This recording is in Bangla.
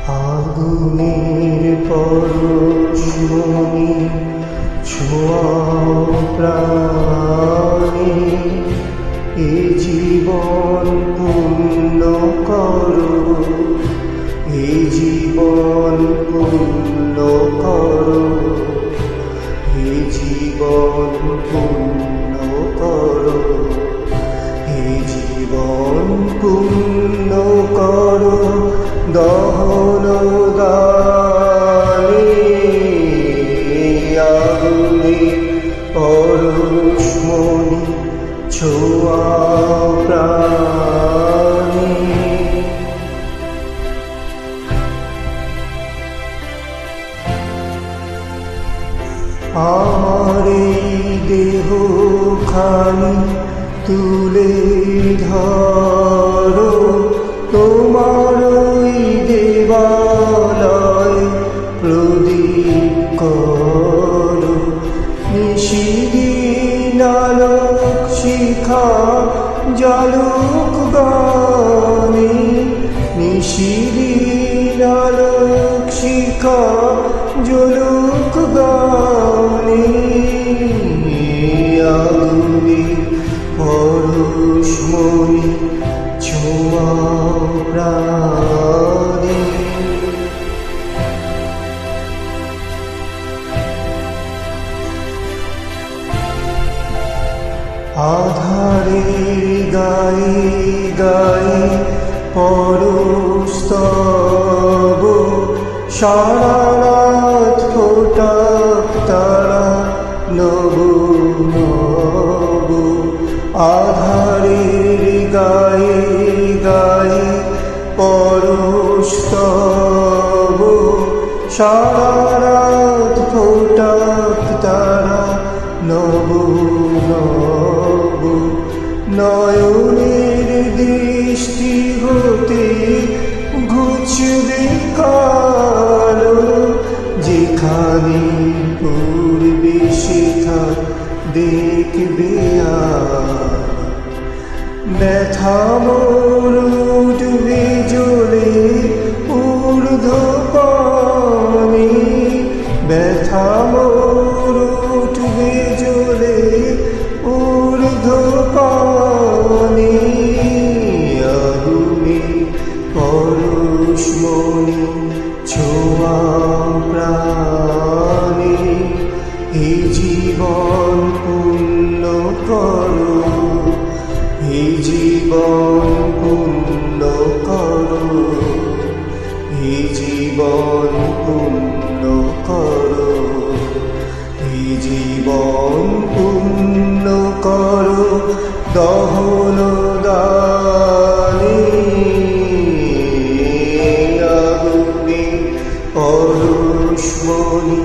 আগুনের পরশমণি ছোঁয়াও প্রাণে, এ জীবন পূর্ণ করো, এ জীবন পূর্ণ করো, এ জীবন পূর্ণ করো, এ জীবন পূর্ণ করো। দহন দানে আগুনে পরশমণি ছোঁয়াও প্রাণে। আমার এই দেহখানি তুলে ধরো, তোমার ওই দেবালয় প্রদীপ করো। নিশিদিন আলোক শিখা জালুক গানে, নিশিদিন আলোক শিখা জ্বলুক গানে। আগুনে পরশমণি ছোঁয়াও প্রাণে। আধারের গায়ে গায়ে পরস্তব, সারা রাত ফোটাক তারা নব নব। আধারের গায়ে গায়ে পরস্তব, সারা রাত ফোটাক তারা নব নব। নয়নের দৃষ্টি হতে ঘুচবে কালো, যেখানে পূর্বে সেথা দেখবে আর। ব্যথা মোর উঠবে জ্বলে ঊর্ধ্বপানে, ব্যথা মোর উঠবে জ্বলে ঊর্ধ্বপানে। আগুনে পরশমণি ছোঁয়াও প্রাণে, এ জীবন পূর্ণ করো, এ জীবন পূর্ণ করো, এ জীবন পূর্ণ করো, এ জীবন পূর্ণ করো। দহন দানে আগুনে পরশমণি